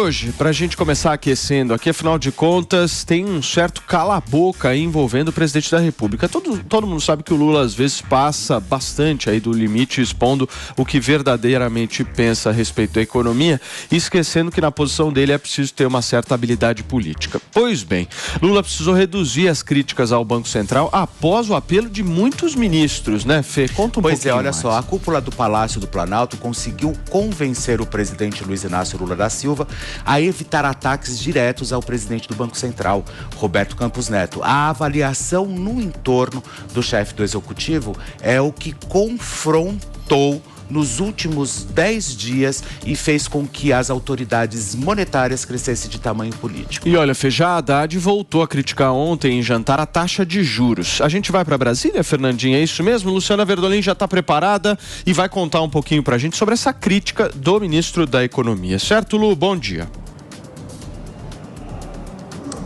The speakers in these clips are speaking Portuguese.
Hoje, para a gente começar aquecendo aqui, afinal de contas, tem um certo cala-boca aí envolvendo o presidente da República. Todo mundo sabe que o Lula, às vezes, passa bastante aí do limite, expondo o que verdadeiramente pensa a respeito da economia, esquecendo que na posição dele é preciso ter uma certa habilidade política. Pois bem, Lula precisou reduzir as críticas ao Banco Central após o apelo de muitos ministros, né, Fê? Conta um pouquinho mais. Pois é, olha só, a cúpula do Palácio do Planalto conseguiu convencer o presidente Luiz Inácio Lula da Silva a evitar ataques diretos ao presidente do Banco Central, Roberto Campos Neto. A avaliação no entorno do chefe do Executivo é o que confrontou nos últimos 10 dias e fez com que as autoridades monetárias crescessem de tamanho político. E olha, Feijá Haddad voltou a criticar ontem em jantar a taxa de juros. A gente vai para Brasília, Fernandinha, é isso mesmo? Luciana Verdolim já está preparada e vai contar um pouquinho para a gente sobre essa crítica do ministro da Economia. Certo, Lu? Bom dia.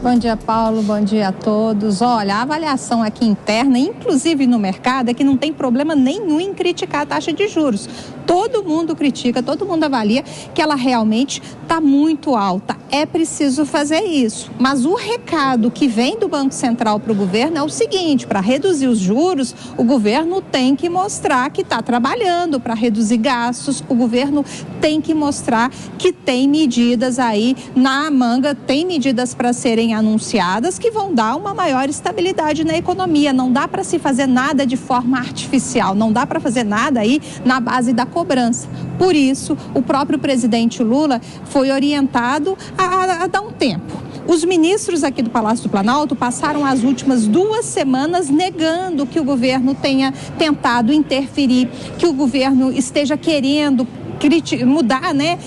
Bom dia, Paulo. Bom dia a todos. Olha, a avaliação aqui interna, inclusive no mercado, é que não tem problema nenhum em criticar a taxa de juros. Todo mundo critica, todo mundo avalia que ela realmente está muito alta. É preciso fazer isso. Mas o recado que vem do Banco Central para o governo é o seguinte: para reduzir os juros, o governo tem que mostrar que está trabalhando para reduzir gastos, o governo tem que mostrar que tem medidas aí na manga, tem medidas para serem anunciadas que vão dar uma maior estabilidade na economia. Não dá para se fazer nada de forma artificial, não dá para fazer nada aí na base da cobrança. Por isso, o próprio presidente Lula foi orientado a dar um tempo. Os ministros aqui do Palácio do Planalto passaram as últimas 2 semanas negando que o governo tenha tentado interferir, que o governo esteja querendo mudar, né?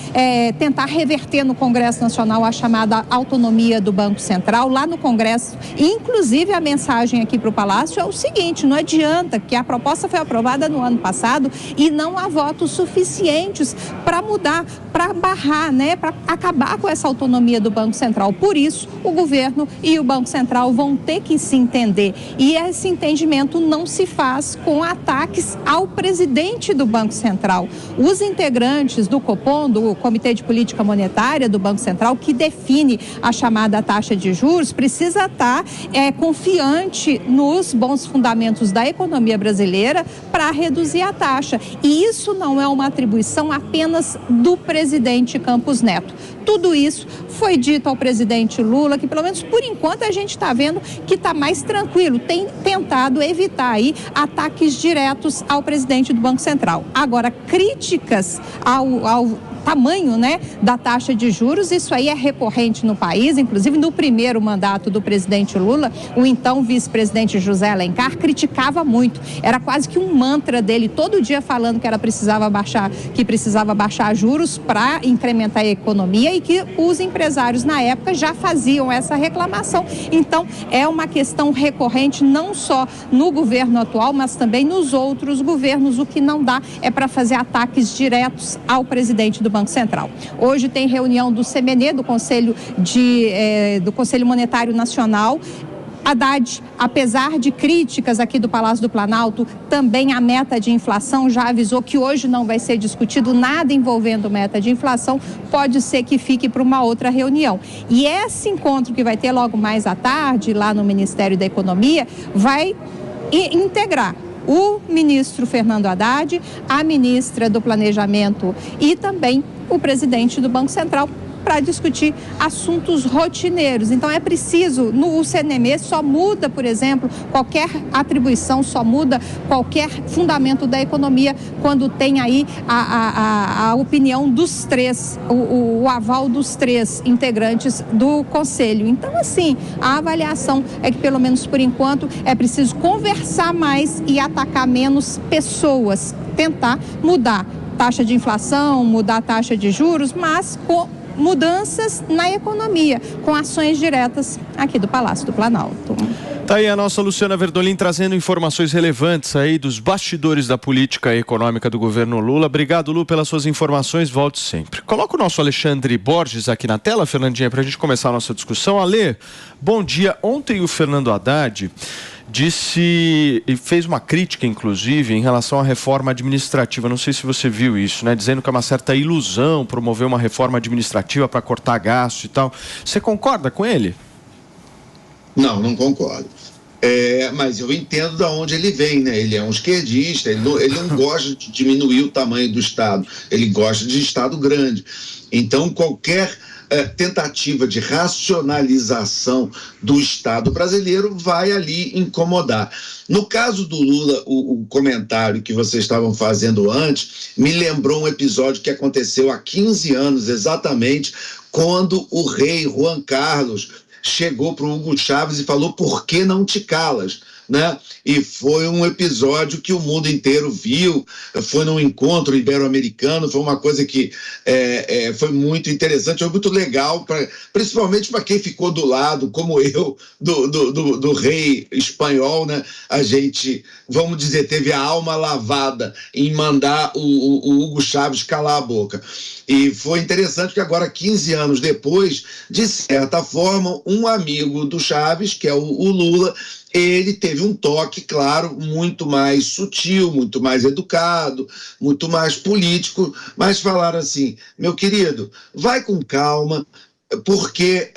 Tentar reverter no Congresso Nacional a chamada autonomia do Banco Central. Lá no Congresso, inclusive a mensagem aqui para o Palácio é o seguinte: não adianta, que a proposta foi aprovada no ano passado e não há votos suficientes para mudar, para barrar, né? Para acabar com essa autonomia do Banco Central. Por isso, o governo e o Banco Central vão ter que se entender. E esse entendimento não se faz com ataques ao presidente do Banco Central. Os integrantes do Copom, do Comitê de Política Monetária do Banco Central, que define a chamada taxa de juros, precisa estar confiante nos bons fundamentos da economia brasileira para reduzir a taxa. E isso não é uma atribuição apenas do presidente Campos Neto. Tudo isso foi dito ao presidente Lula, que pelo menos por enquanto a gente está vendo que está mais tranquilo, tem tentado evitar aí ataques diretos ao presidente do Banco Central. Agora, críticas ao tamanho, né, da taxa de juros, isso aí é recorrente no país. Inclusive no primeiro mandato do presidente Lula, o então vice-presidente José Alencar criticava muito, era quase que um mantra dele, todo dia falando que precisava baixar juros para incrementar a economia e que os empresários na época já faziam essa reclamação. Então é uma questão recorrente não só no governo atual, mas também nos outros governos. O que não dá é para fazer ataques diretos ao presidente do Banco Central. Hoje tem reunião do CMN, do Conselho Monetário Nacional. Haddad, apesar de críticas aqui do Palácio do Planalto, também a meta de inflação, já avisou que hoje não vai ser discutido nada envolvendo meta de inflação, pode ser que fique para uma outra reunião. E esse encontro que vai ter logo mais à tarde, lá no Ministério da Economia, vai integrar o ministro Fernando Haddad, a ministra do Planejamento e também o presidente do Banco Central, para discutir assuntos rotineiros. Então é preciso, o CNME só muda, por exemplo, qualquer atribuição, só muda qualquer fundamento da economia quando tem aí a opinião dos 3, o aval dos 3 integrantes do Conselho. Então, assim, a avaliação é que, pelo menos por enquanto, é preciso conversar mais e atacar menos pessoas, tentar mudar taxa de inflação, mudar a taxa de juros, mas com mudanças na economia, com ações diretas aqui do Palácio do Planalto. Tá aí a nossa Luciana Verdolim trazendo informações relevantes aí dos bastidores da política econômica do governo Lula. Obrigado, Lu, pelas suas informações. Volte sempre. Coloca o nosso Alexandre Borges aqui na tela, Fernandinha, para a gente começar a nossa discussão. Ale, bom dia. Ontem o Fernando Haddad disse e fez uma crítica, inclusive, em relação à reforma administrativa. Não sei se você viu isso, né? Dizendo que é uma certa ilusão promover uma reforma administrativa para cortar gasto e tal. Você concorda com ele? Não concordo. Mas eu entendo de onde ele vem, né? Ele é um esquerdista, ele não gosta de diminuir o tamanho do Estado, ele gosta de Estado grande. Então, qualquer tentativa de racionalização do Estado brasileiro vai ali incomodar. No caso do Lula, o comentário que vocês estavam fazendo antes me lembrou um episódio que aconteceu há 15 anos, exatamente, quando o rei Juan Carlos chegou para o Hugo Chávez e falou: por que não te calas? Né? E foi um episódio que o mundo inteiro viu, foi num encontro ibero-americano, foi uma coisa que foi muito interessante, foi muito legal, principalmente para quem ficou do lado, como eu, do rei espanhol, né? A gente, vamos dizer, teve a alma lavada em mandar o Hugo Chávez calar a boca. E foi interessante que agora, 15 anos depois, de certa forma, um amigo do Chávez, que é o Lula, ele teve um toque, claro, muito mais sutil, muito mais educado, muito mais político, mas falaram assim: meu querido, vai com calma, porque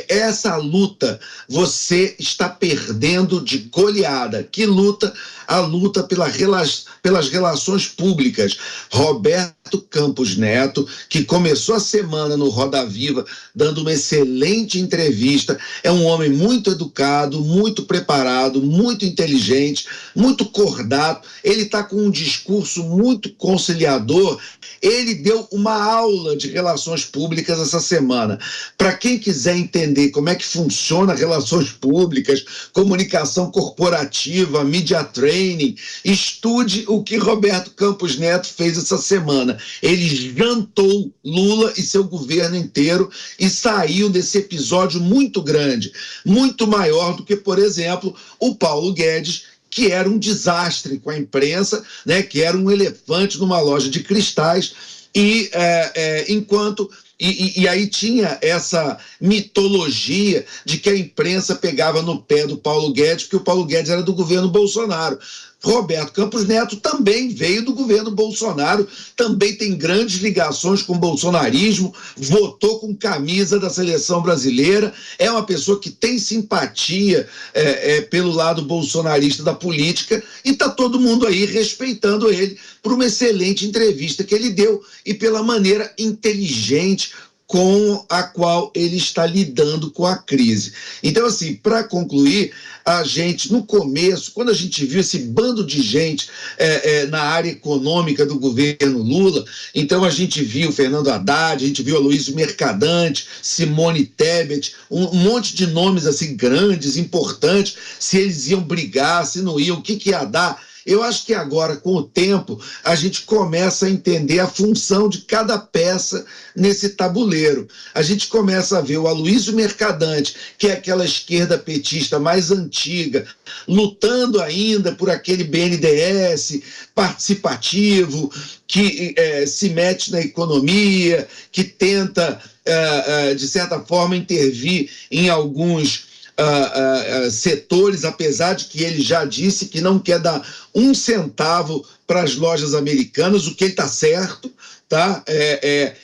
essa luta você está perdendo de goleada. Que luta? A luta pelas relações públicas. Roberto Campos Neto, que começou a semana no Roda Viva dando uma excelente entrevista, é um homem muito educado, muito preparado, muito inteligente, muito cordato, ele está com um discurso muito conciliador. Ele deu uma aula de relações públicas essa semana. Para quem quiser entender como é que funciona relações públicas, comunicação corporativa, media training, estude o que Roberto Campos Neto fez essa semana. Ele jantou Lula e seu governo inteiro e saiu desse episódio muito grande, muito maior do que, por exemplo, o Paulo Guedes, que era um desastre com a imprensa, né, que era um elefante numa loja de cristais, e aí tinha essa mitologia de que a imprensa pegava no pé do Paulo Guedes, porque o Paulo Guedes era do governo Bolsonaro. Roberto Campos Neto também veio do governo Bolsonaro, também tem grandes ligações com o bolsonarismo, votou com camisa da seleção brasileira, é uma pessoa que tem simpatia pelo lado bolsonarista da política, e está todo mundo aí respeitando ele por uma excelente entrevista que ele deu e pela maneira inteligente com a qual ele está lidando com a crise. Então, assim, para concluir, a gente, no começo, quando a gente viu esse bando de gente na área econômica do governo Lula, então a gente viu Fernando Haddad, a gente viu Aloysio Mercadante, Simone Tebet, um monte de nomes assim grandes, importantes, se eles iam brigar, se não iam, o que ia dar. Eu acho que agora, com o tempo, a gente começa a entender a função de cada peça nesse tabuleiro. A gente começa a ver o Aloysio Mercadante, que é aquela esquerda petista mais antiga, lutando ainda por aquele BNDES participativo, que se mete na economia, que tenta, de certa forma, intervir em alguns setores, apesar de que ele já disse que não quer dar um centavo para as lojas americanas, o que ele está certo, tá?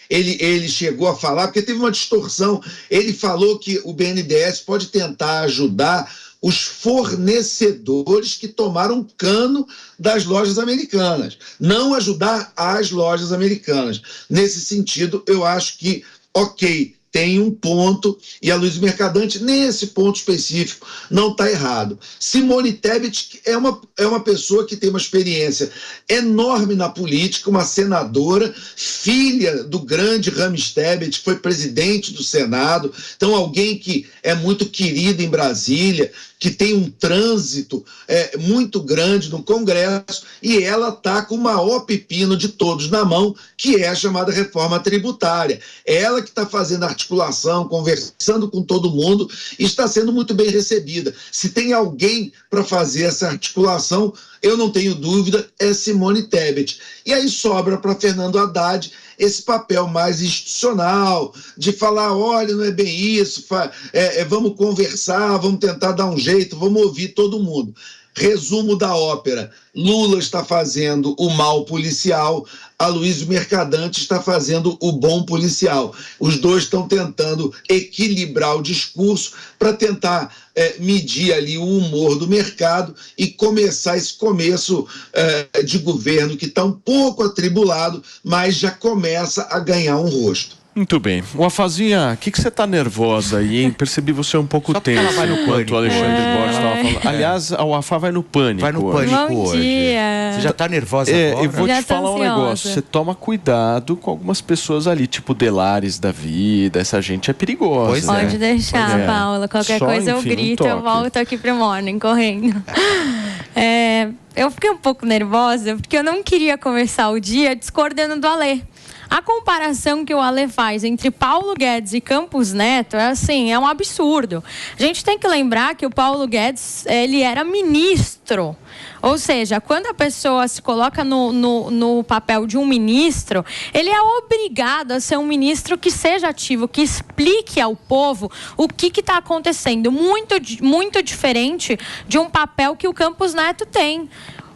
Ele chegou a falar, porque teve uma distorção, ele falou que o BNDES pode tentar ajudar os fornecedores que tomaram cano das lojas americanas, não ajudar as lojas americanas. Nesse sentido, eu acho que, ok, tem um ponto, e a Aloysio Mercadante, nesse ponto específico, não está errado. Simone Tebet é uma pessoa que tem uma experiência enorme na política, uma senadora, filha do grande Rames Tebet, que foi presidente do Senado, então alguém que é muito querido em Brasília, que tem um trânsito muito grande no Congresso, e ela está com o maior pepino de todos na mão, que é a chamada reforma tributária. Ela que está fazendo articulação articulação, conversando com todo mundo, e está sendo muito bem recebida. Se tem alguém para fazer essa articulação, eu não tenho dúvida, é Simone Tebet. E aí sobra para Fernando Haddad esse papel mais institucional, de falar, olha, não é bem isso, vamos conversar, vamos tentar dar um jeito, vamos ouvir todo mundo. Resumo da ópera: Lula está fazendo o mal policial, Aloysio Mercadante está fazendo o bom policial. Os dois estão tentando equilibrar o discurso para tentar medir ali o humor do mercado e começar esse começo de governo que está um pouco atribulado, mas já começa a ganhar um rosto. Muito bem. Wafazinha, o que você tá nervosa aí, hein? Percebi você um pouco tenso enquanto o Alexandre Borges estava falando. Aliás, a Wafá vai no pânico. Vai no pânico hoje. Dia. Você já tá nervosa agora? Eu vou Já te falar um negócio. Você toma cuidado com algumas pessoas ali, tipo Delares da vida. Essa gente é perigosa. Pois Pode deixar, Paula. Qualquer coisa eu grito, eu volto aqui pro Morning, correndo. Eu fiquei um pouco nervosa porque eu não queria começar o dia discordando do Alê. A comparação que o Alê faz entre Paulo Guedes e Campos Neto é um absurdo. A gente tem que lembrar que o Paulo Guedes, ele era ministro. Ou seja, quando a pessoa se coloca no papel de um ministro, ele é obrigado a ser um ministro que seja ativo, que explique ao povo o que está acontecendo. Muito diferente de um papel que o Campos Neto tem.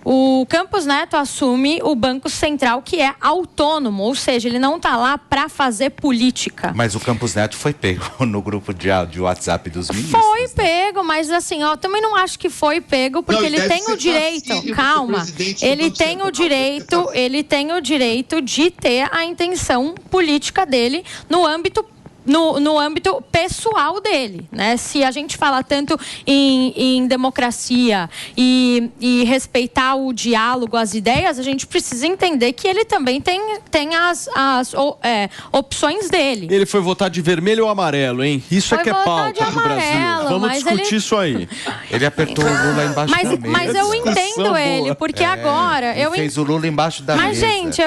O Campos Neto assume o Banco Central, que é autônomo, ou seja, ele não está lá para fazer política. Mas o Campos Neto foi pego no grupo de WhatsApp dos ministros. Foi pego, mas assim, também não acho que foi pego, porque ele tem o direito, ele tem o direito de ter a intenção política dele no âmbito pessoal dele, né? Se a gente fala tanto em democracia e respeitar o diálogo, as ideias, a gente precisa entender que ele também tem as opções dele. Ele foi votar de vermelho ou amarelo, hein? Isso que é pauta do Brasil. Vamos discutir isso aí. Ele apertou o Lula embaixo da mesa. Mas eu entendo ele, porque agora... fez o Lula embaixo da mesa. Mas, gente,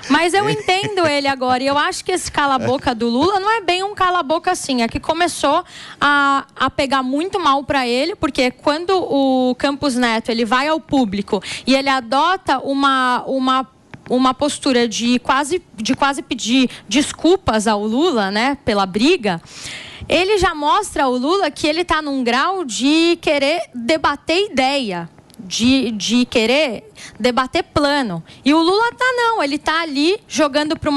mas eu entendo ele agora, e eu acho que esse cala-boca do Lula não é bem um cala-boca assim, é que começou a pegar muito mal para ele, porque quando o Campos Neto ele vai ao público e ele adota uma postura de quase pedir desculpas ao Lula, né, pela briga, ele já mostra ao Lula que ele está num grau de querer debater ideia. De querer debater plano. E o Lula ele tá ali jogando para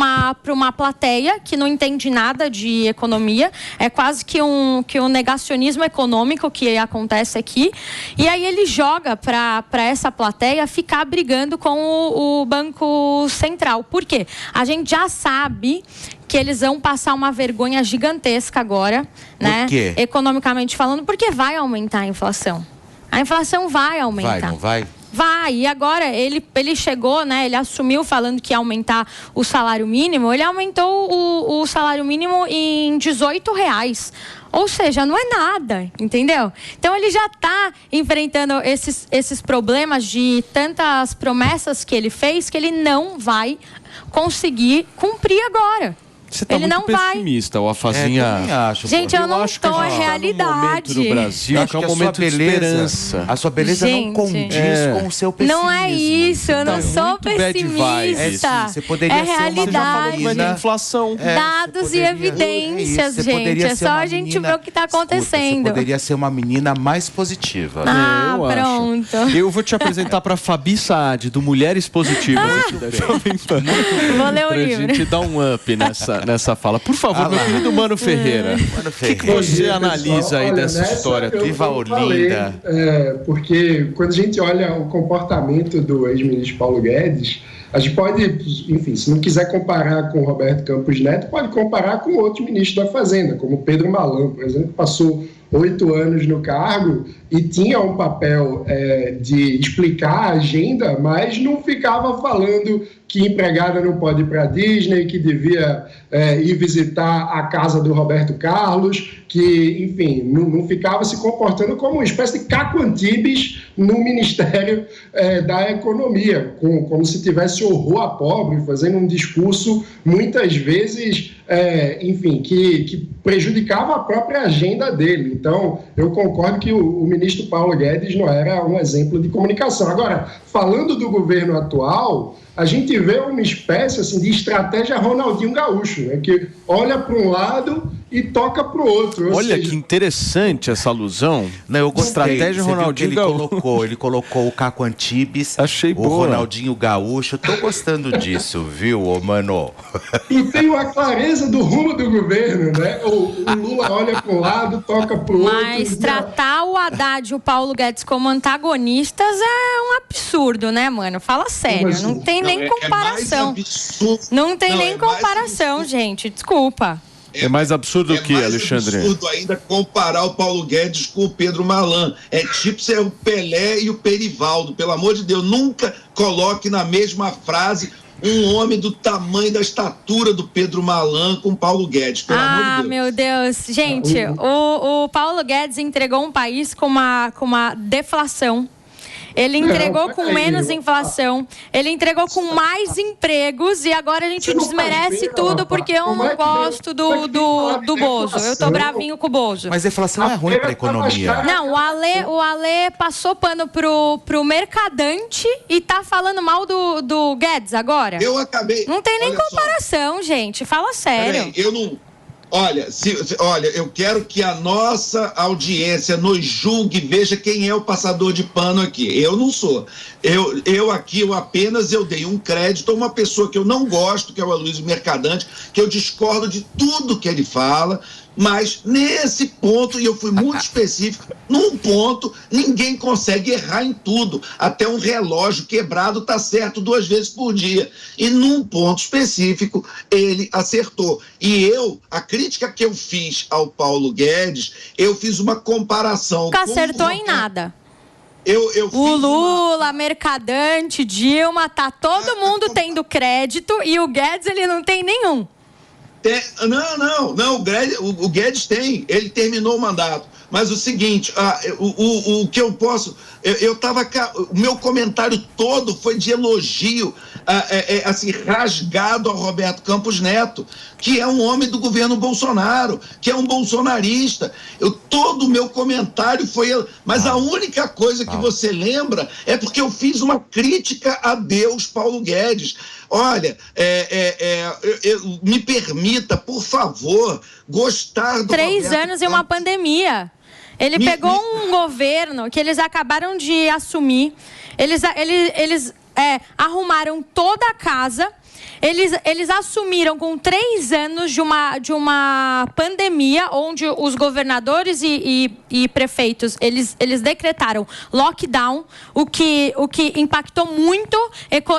uma plateia que não entende nada de economia, é quase que um negacionismo econômico que acontece aqui, e aí ele joga para essa plateia ficar brigando com o Banco Central. Por quê? A gente já sabe que eles vão passar uma vergonha gigantesca agora, né? Por quê? Economicamente falando, porque vai aumentar a inflação. A inflação vai aumentar. Vai, não vai? Vai. E agora ele chegou, né? Ele assumiu falando que ia aumentar o salário mínimo. Ele aumentou o salário mínimo em R$18. Ou seja, não é nada, entendeu? Então ele já está enfrentando esses problemas de tantas promessas que ele fez que ele não vai conseguir cumprir agora. Você tá muito pessimista, o Wafazinha. Gente, eu não estou, é realidade. No Brasil, que é um momento de esperança. A sua beleza não condiz com o seu pessimismo. Não é isso, eu não sou pessimista. Você poderia ser realidade. Uma inflação. Dados e evidências, gente. É só a gente ver o que está acontecendo. Você poderia ser uma menina mais positiva. Pronto. Eu vou te apresentar para Fabi Saad, do Mulheres Positivas. Vou ler o livro. Pra gente dar um up nessa fala. Por favor, meu querido Mano Ferreira. O que você analisa aí dessa história? Viva Olinda. Porque quando a gente olha o comportamento do ex-ministro Paulo Guedes, a gente pode, enfim, se não quiser comparar com o Roberto Campos Neto, pode comparar com outro ministro da Fazenda, como Pedro Malan, por exemplo, que passou 8 anos no cargo e tinha um papel de explicar a agenda, mas não ficava falando que empregada não pode ir para a Disney, que devia ir visitar a casa do Roberto Carlos, que, enfim, não ficava se comportando como uma espécie de Caco Antibes no Ministério da Economia, como se tivesse horror a pobre, fazendo um discurso, muitas vezes, enfim, que prejudicava a própria agenda dele. Então, eu concordo que o ministro Paulo Guedes não era um exemplo de comunicação. Agora, falando do governo atual, a gente vê uma espécie assim, de estratégia Ronaldinho Gaúcho, né, que olha para um lado e toca para o outro. Olha que interessante essa alusão. Não, eu gostei. Estratégia Ronaldinho Gaúcho. Ele colocou o Caco Antibes, achei o boa. Ronaldinho Gaúcho. Eu tô gostando disso, viu, mano? E tem uma clareza do rumo do governo, né? O Lula olha para um lado, toca para o outro. Mas tratar o Haddad e o Paulo Guedes como antagonistas é um absurdo, né, mano? Fala sério, não tem nem comparação. Não tem nem comparação, gente. Desculpa. É mais absurdo o que, Alexandre? É mais absurdo ainda comparar o Paulo Guedes com o Pedro Malan. É tipo ser o Pelé e o Perivaldo. Pelo amor de Deus, nunca coloque na mesma frase um homem do tamanho da estatura do Pedro Malan com o Paulo Guedes. Pelo amor de Deus. Meu Deus. Gente, o Paulo Guedes entregou um país com uma deflação. Ele entregou com menos inflação, ele entregou com mais empregos e agora a gente desmerece tudo porque eu não gosto do Bozo. Eu tô bravinho com o Bozo. Mas a inflação é ruim para a economia. Não, o Ale passou pano pro mercadante e tá falando mal do Guedes agora. Eu acabei... Não tem nem comparação, gente. Fala sério. Peraí, eu não... Olha, eu quero que a nossa audiência nos julgue, veja quem é o passador de pano aqui. Eu não sou. Eu apenas dei um crédito a uma pessoa que eu não gosto, que é o Aloysio Mercadante, que eu discordo de tudo que ele fala, mas nesse ponto, e eu fui muito específico, num ponto, ninguém consegue errar em tudo. Até um relógio quebrado está certo 2 vezes por dia. E num ponto específico, ele acertou. E a crítica que eu fiz ao Paulo Guedes, eu fiz uma comparação. Nunca acertou em nada. O Lula, Mercadante, Dilma, tá todo mundo tendo crédito e o Guedes, ele não tem nenhum. Não, o Guedes tem, ele terminou o mandato. Mas o seguinte, o que eu posso... o meu comentário todo foi de elogio, assim, rasgado ao Roberto Campos Neto, que é um homem do governo Bolsonaro, que é um bolsonarista. Todo o meu comentário foi... Mas a única coisa que você lembra é porque eu fiz uma crítica a Deus, Paulo Guedes. Olha, me permita, por favor, gostar do 3 anos e uma pandemia. Ele pegou um governo que eles acabaram de assumir. Eles arrumaram toda a casa. Eles assumiram com 3 anos de uma pandemia, onde os governadores e prefeitos, eles decretaram lockdown, o que impactou muito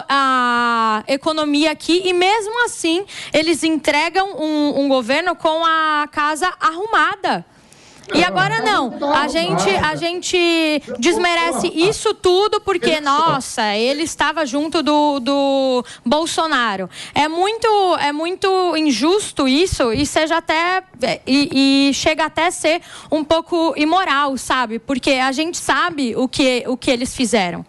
a economia aqui, e mesmo assim, eles entregam um governo com a casa arrumada. E agora não, a gente desmerece isso tudo porque, nossa, ele estava junto do Bolsonaro. É muito injusto isso e chega até a ser um pouco imoral, sabe? Porque a gente sabe o que eles fizeram.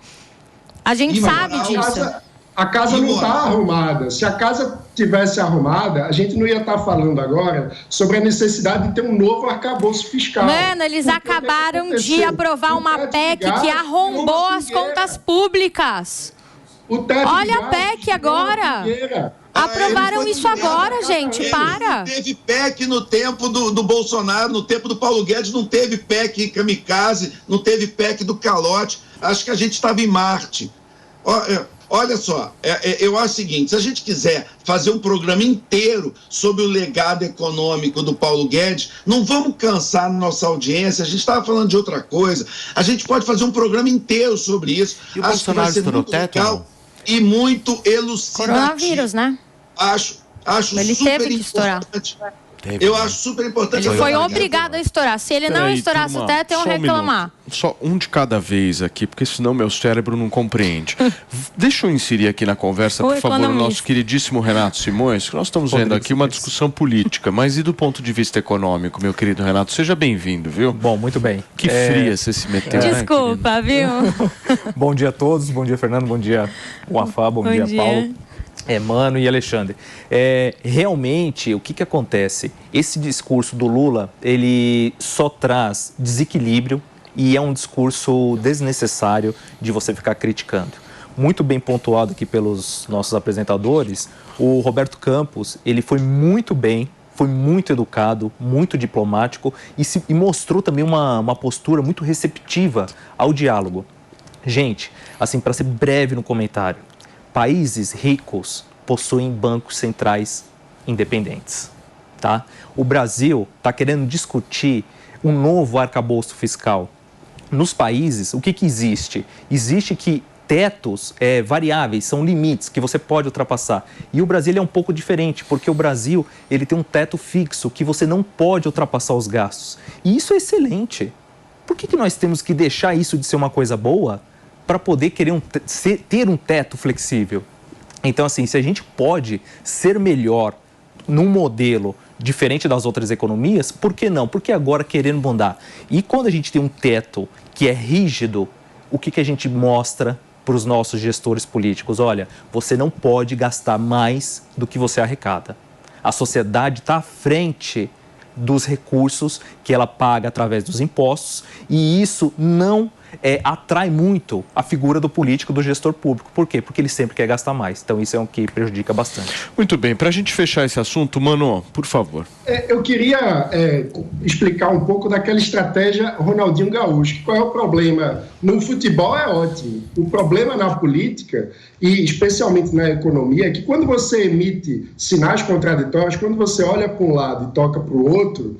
A gente sabe disso. A casa não está arrumada. Se a casa tivesse arrumada, a gente não ia estar falando agora sobre a necessidade de ter um novo arcabouço fiscal. Mano, eles acabaram de aprovar uma PEC que arrombou as contas públicas. Olha a PEC agora. Aprovaram isso agora, gente. Para. Não teve PEC no tempo do Bolsonaro, no tempo do Paulo Guedes, não teve PEC kamikaze, não teve PEC do calote. Acho que a gente estava em Marte. Olha só, eu acho o seguinte, se a gente quiser fazer um programa inteiro sobre o legado econômico do Paulo Guedes, não vamos cansar nossa audiência, a gente estava falando de outra coisa, a gente pode fazer um programa inteiro sobre isso. E o Bolsonaro estourou o teto? Legal e muito elucidativo. Coronavírus, né? Acho ele super teve que estourar. Eu acho super importante. Ele foi obrigado a estourar. Se ele não estourasse o teto, iam reclamar. Só um de cada vez aqui, porque senão meu cérebro não compreende. Deixa eu inserir aqui na conversa, por favor, o nosso queridíssimo Renato Simões, que nós estamos vendo aqui uma discussão política, mas e do ponto de vista econômico, meu querido Renato? Seja bem-vindo, viu? Bom, muito bem. Que fria você se meteu. Desculpa, viu? Bom dia a todos, bom dia, Fernando, bom dia, Wafá, bom dia, Paulo. Mano e Alexandre, realmente o que acontece? Esse discurso do Lula, ele só traz desequilíbrio e é um discurso desnecessário de você ficar criticando. Muito bem pontuado aqui pelos nossos apresentadores, o Roberto Campos, ele foi muito bem, foi muito educado, muito diplomático e mostrou também uma postura muito receptiva ao diálogo. Gente, assim, para ser breve no comentário, países ricos possuem bancos centrais independentes, tá? O Brasil está querendo discutir um novo arcabouço fiscal. Nos países, o que existe? Existe que tetos variáveis, são limites que você pode ultrapassar. E o Brasil é um pouco diferente, porque o Brasil ele tem um teto fixo que você não pode ultrapassar os gastos. E isso é excelente. Por que nós temos que deixar isso de ser uma coisa boa para poder querer ter um teto flexível? Então, assim, se a gente pode ser melhor num modelo diferente das outras economias, por que não? Porque agora querendo mudar. E quando a gente tem um teto que é rígido, o que a gente mostra para os nossos gestores políticos? Olha, você não pode gastar mais do que você arrecada. A sociedade está à frente dos recursos que ela paga através dos impostos e isso não atrai muito a figura do político, do gestor público. Por quê? Porque ele sempre quer gastar mais. Então isso é o que prejudica bastante. Muito bem, para a gente fechar esse assunto, Mano, por favor. Eu queria explicar um pouco daquela estratégia Ronaldinho Gaúcho. Qual é o problema? No futebol é ótimo. O problema na política, e especialmente na economia, é que quando você emite sinais contraditórios, quando você olha para um lado e toca para o outro,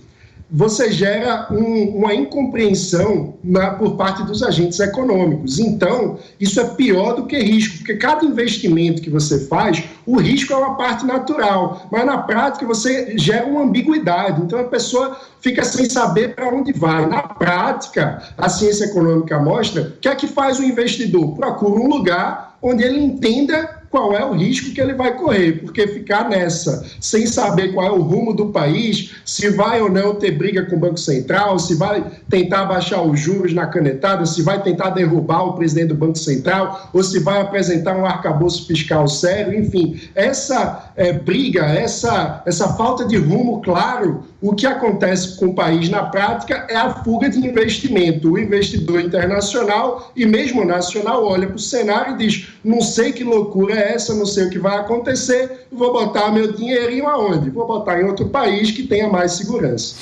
você gera uma incompreensão por parte dos agentes econômicos. Então, isso é pior do que risco, porque cada investimento que você faz, o risco é uma parte natural, mas na prática você gera uma ambiguidade. Então, a pessoa fica sem saber para onde vai. Na prática, a ciência econômica mostra o que é que faz o investidor? Procura um lugar onde ele entenda qual é o risco que ele vai correr, porque ficar nessa, sem saber qual é o rumo do país, se vai ou não ter briga com o Banco Central, se vai tentar baixar os juros na canetada, se vai tentar derrubar o presidente do Banco Central, ou se vai apresentar um arcabouço fiscal sério, enfim, essa briga, essa falta de rumo claro, o que acontece com o país na prática é a fuga de investimento. O investidor internacional e mesmo nacional olha para o cenário e diz, não sei que loucura é essa, não sei o que vai acontecer, vou botar meu dinheirinho aonde? Vou botar em outro país que tenha mais segurança.